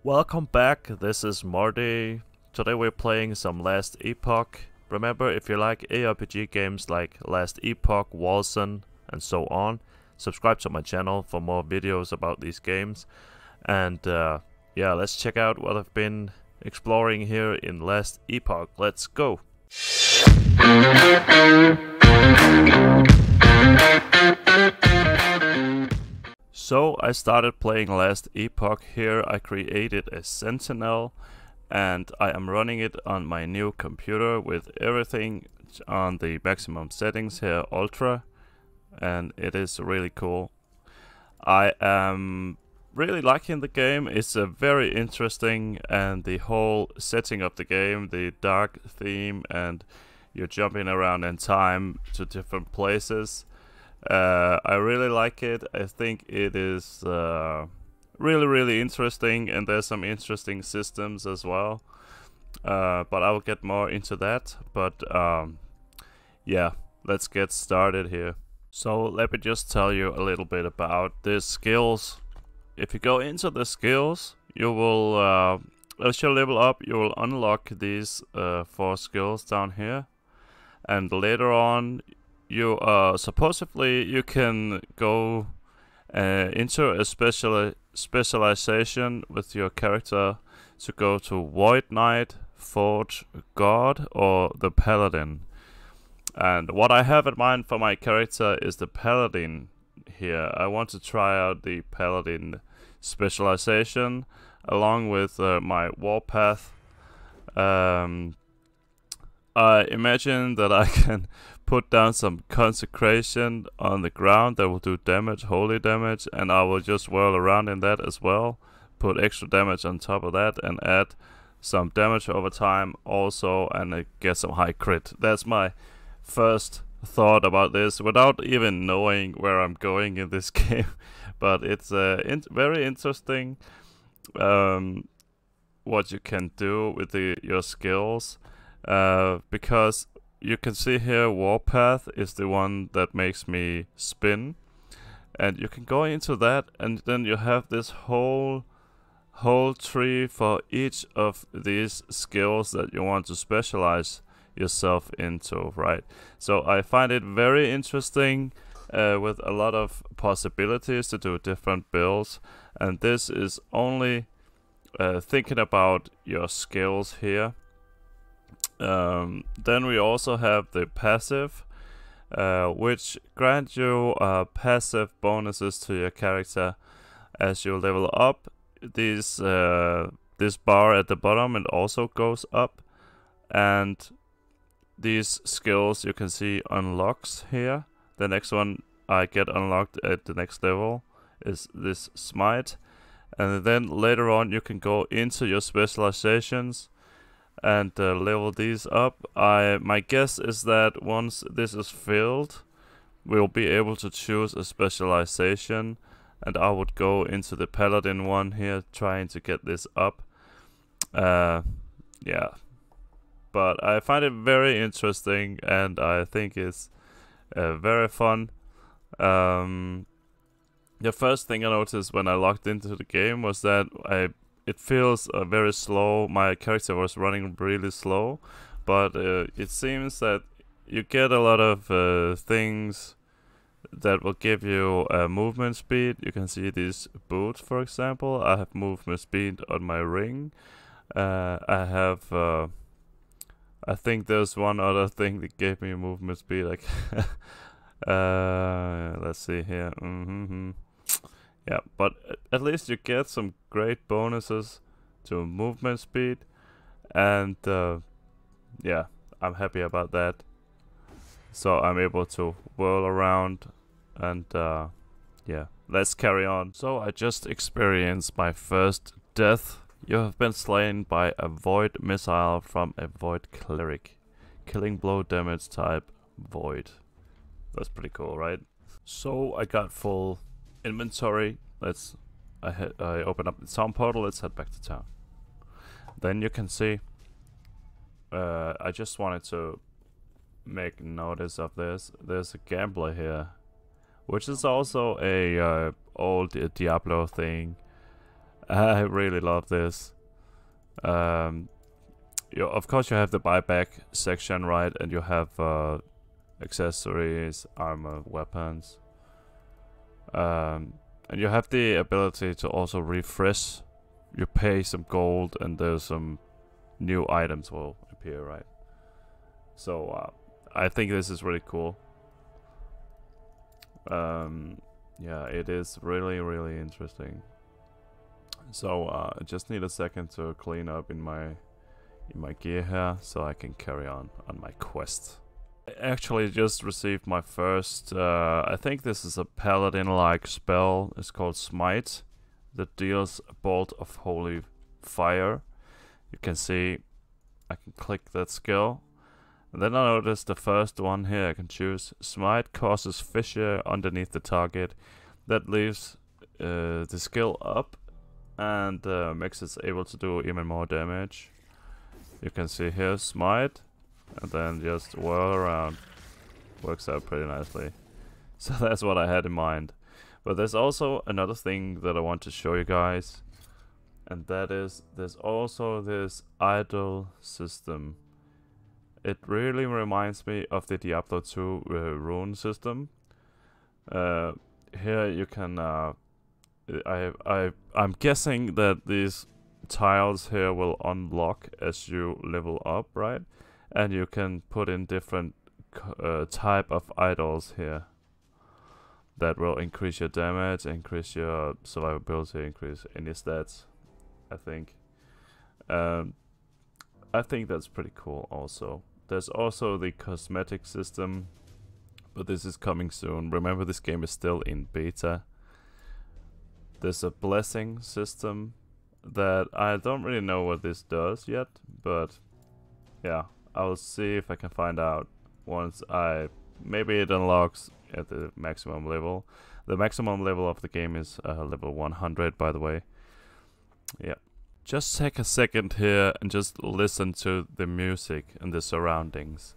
Welcome back, this is Marty. Today we're playing some Last Epoch. Remember, if you like ARPG games like Last Epoch, Ryzen, and so on, subscribe to my channel for more videos about these games. And yeah, let's check out what I've been exploring here in Last Epoch. Let's go! So I started playing Last Epoch here. I created a Sentinel and I am running it on my new computer with everything on the maximum settings here, Ultra, and it is really cool. I am really liking the game. It's a very interesting, and the whole setting of the game, the dark theme, and you're jumping around in time to different places. I really like it. I think it is really interesting, and there's some interesting systems as well. But I will get more into that. But yeah, let's get started here. So let me just tell you a little bit about the skills. If you go into the skills, you will, as you level up, you will unlock these 4 skills down here, and later on, you supposedly you can go into a specialization with your character to go to Void Knight, Forge God, or the Paladin. And what I have in mind for my character is the Paladin here. I want to try out the Paladin specialization along with my Warpath. I imagine that I can put down some consecration on the ground that will do damage, holy damage, and I will just whirl around in that as well, put extra damage on top of that, and add some damage over time also, and get some high crit. That's my first thought about this, without even knowing where I'm going in this game. But it's very interesting what you can do with your skills, because you can see here Warpath is the one that makes me spin, and you can go into that, and then you have this whole tree for each of these skills that you want to specialize yourself into, right? So I find it very interesting, with a lot of possibilities to do different builds, and this is only thinking about your skills here. Then we also have the passive, which grant you passive bonuses to your character as you level up. This bar at the bottom, it also goes up, and these skills you can see unlocks here. The next one I get unlocked at the next level is this smite, and then later on you can go into your specializations and level these up. My guess is that once this is filled, we'll be able to choose a specialization, and I would go into the Paladin one here, trying to get this up. Yeah, but I find it very interesting, and I think it's very fun. The first thing I noticed when I logged into the game was that it feels very slow. My character was running really slow, but it seems that you get a lot of things that will give you movement speed. You can see these boots, for example. I have movement speed on my ring. I have, I think there's one other thing that gave me movement speed. Like, let's see here. Yeah, but at least you get some great bonuses to movement speed, and yeah, I'm happy about that. So I'm able to whirl around, and yeah, let's carry on. So I just experienced my first death. You have been slain by a void missile from a void cleric. Killing blow damage type void. That's pretty cool, right? So I got full inventory. I open up the town portal. Let's head back to town. Then you can see, I just wanted to make notice of this. There's a Gamler here, which is also a old Diablo thing. I really love this. Of course you have the buyback section, right? And you have accessories, armor, weapons. And you have the ability to also refresh. You pay some gold and there's some new items will appear, right? So I think this is really cool. Yeah, it is really, really interesting. So I just need a second to clean up in my gear here so I can carry on my quest. I actually just received my first, I think this is a paladin-like spell. It's called Smite, that deals a bolt of holy fire. You can see I can click that skill. And then I noticed the first one here I can choose. Smite causes fissure underneath the target. That leaves the skill up and makes it able to do even more damage. You can see here Smite, and then just whirl around. Works out pretty nicely. So that's what I had in mind. But there's also another thing that I want to show you guys, and that is there's also this idle system. It really reminds me of the Diablo 2 rune system. Here you can I'm guessing that these tiles here will unlock as you level up, right? And you can put in different type of idols here that will increase your damage, increase your survivability, increase any stats, I think. I think that's pretty cool also. There's also the cosmetic system, but this is coming soon. Remember, this game is still in beta. There's a blessing system that I don't really know what this does yet, but yeah, I'll see if I can find out once maybe it unlocks at the maximum level. The maximum level of the game is level 100, by the way. Yeah. Just take a second here and just listen to the music and the surroundings.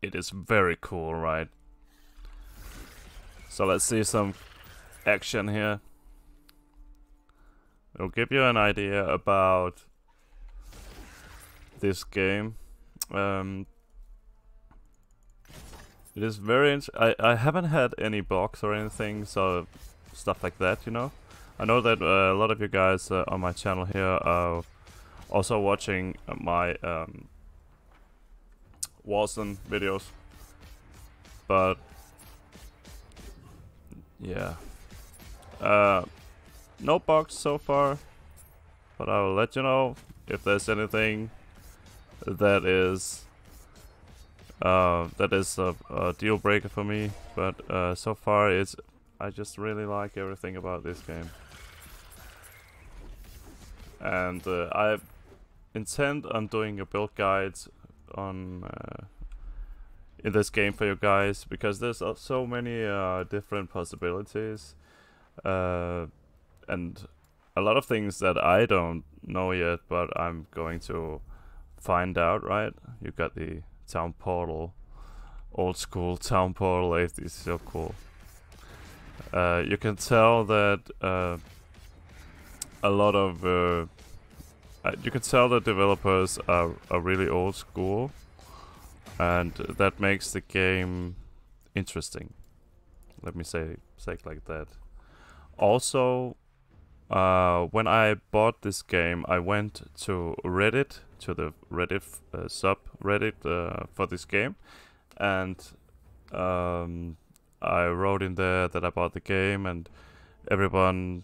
It is very cool, right? So let's see some action here. It'll give you an idea about this game. It is very I haven't had any bugs or anything, so stuff like that, you know. I know that a lot of you guys on my channel here are also watching my Warzone videos, but yeah, no bugs so far, but I will let you know if there's anything that is a deal breaker for me. But so far I just really like everything about this game, and I intend on doing a build guide on in this game for you guys, because there's so many different possibilities and a lot of things that I don't know yet, but I'm going to find out, right? You got the town portal, old school town portal. It is so cool. You can tell that a lot of you can tell the developers are really old school, and that makes the game interesting. Let me say it like that. Also, when I bought this game, I went to Reddit, to the Reddit subreddit for this game, and I wrote in there that I bought the game, and everyone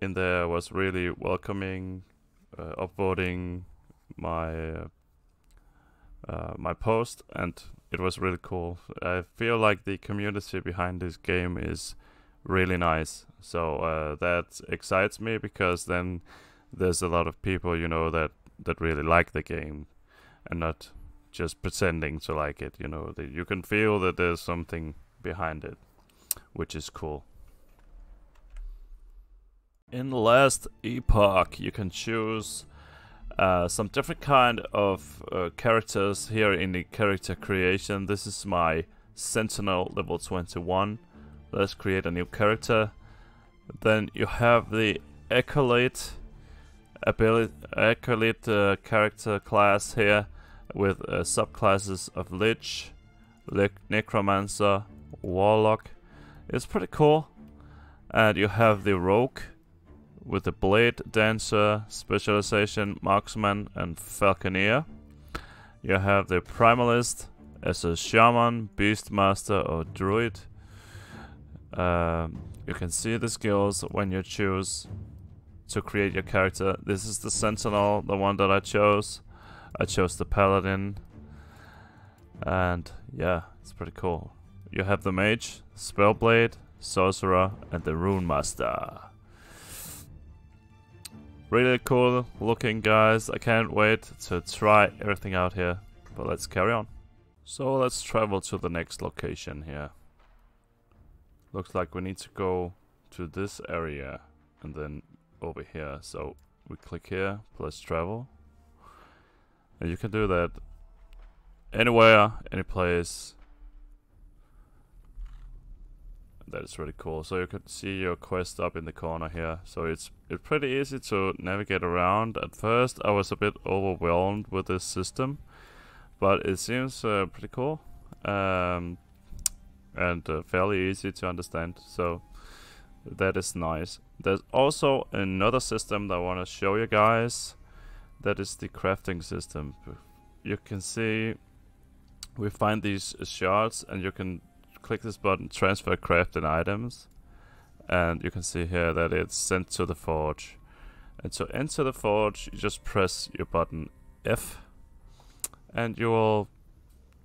in there was really welcoming, upvoting my my post, and it was really cool. I feel like the community behind this game is really nice, so that excites me, because then there's a lot of people, you know, that really like the game and not just pretending to like it, you know. You can feel that there's something behind it, which is cool. In Last Epoch, you can choose some different kind of characters here in the character creation. This is my Sentinel level 21. Let's create a new character. Then you have the Acolyte character class here with subclasses of Lich, Necromancer, Warlock. It's pretty cool. And you have the Rogue with the Blade, Dancer, Specialization, Marksman, and Falconeer. You have the Primalist as a Shaman, Beastmaster, or Druid. You can see the skills when you choose to create your character. This is the Sentinel, the one that I chose. I chose the Paladin. And yeah, it's pretty cool. You have the Mage, Spellblade, Sorcerer, and the Rune Master. Really cool looking, guys. I can't wait to try everything out here. But let's carry on. So let's travel to the next location here. Looks like we need to go to this area and then over here. So we click here, plus travel. And you can do that anywhere, any place. That is really cool. So you can see your quest up in the corner here. So it's pretty easy to navigate around. At first I was a bit overwhelmed with this system, but it seems pretty cool and fairly easy to understand. So that is nice. There's also another system that I want to show you guys. That is the crafting system. You can see we find these shards, and you can click this button, transfer crafting items, and you can see here that it's sent to the forge. And to enter the forge, you just press your button F, and you will,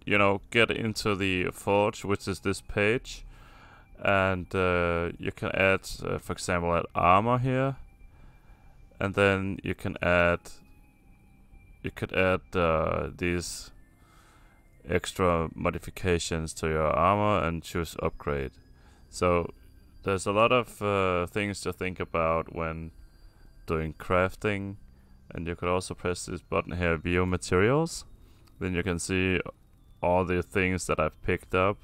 you know, get into the forge, which is this page. And you can add, for example, add armor here, and then you can add, these extra modifications to your armor and choose upgrade. So there's a lot of things to think about when doing crafting. And you could also press this button here, view materials. Then you can see all the things that I've picked up,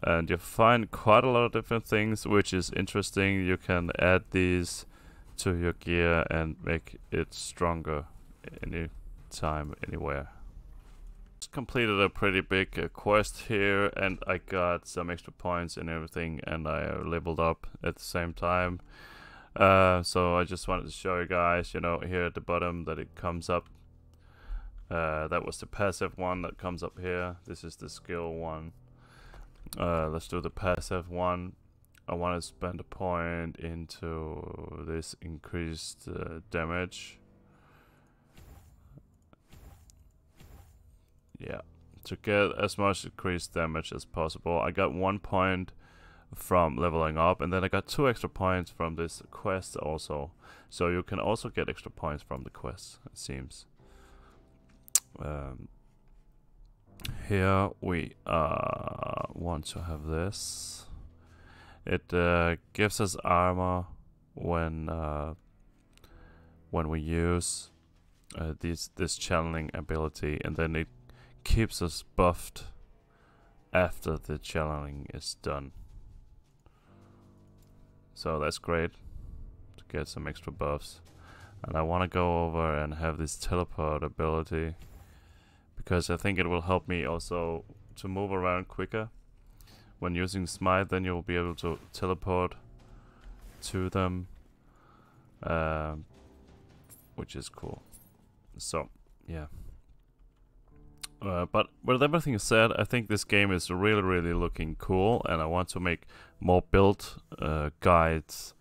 and you find quite a lot of different things, which is interesting. You can add these to your gear and make it stronger anytime, anywhere. Completed a pretty big quest here, and I got some extra points and everything, and I leveled up at the same time. So I just wanted to show you guys, you know, here at the bottom that it comes up. That was the passive one that comes up here. This is the skill one. Let's do the passive one. I want to spend a point into this increased damage. Yeah, to get as much increased damage as possible. I got 1 point from leveling up, and then I got 2 extra points from this quest also. So you can also get extra points from the quest, it seems. Here we want to have this. It gives us armor when we use this channeling ability, and then it keeps us buffed after the channeling is done. So that's great to get some extra buffs. And I want to go over and have this teleport ability, because I think it will help me also to move around quicker. When using Smite, then you'll be able to teleport to them, which is cool. So yeah. But with everything said, I think this game is really looking cool, and I want to make more build guides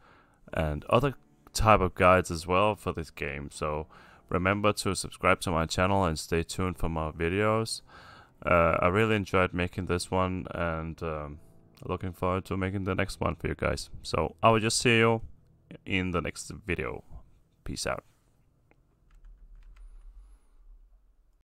and other type of guides as well for this game. So remember to subscribe to my channel and stay tuned for more videos. I really enjoyed making this one, and looking forward to making the next one for you guys. So I will just see you in the next video. Peace out.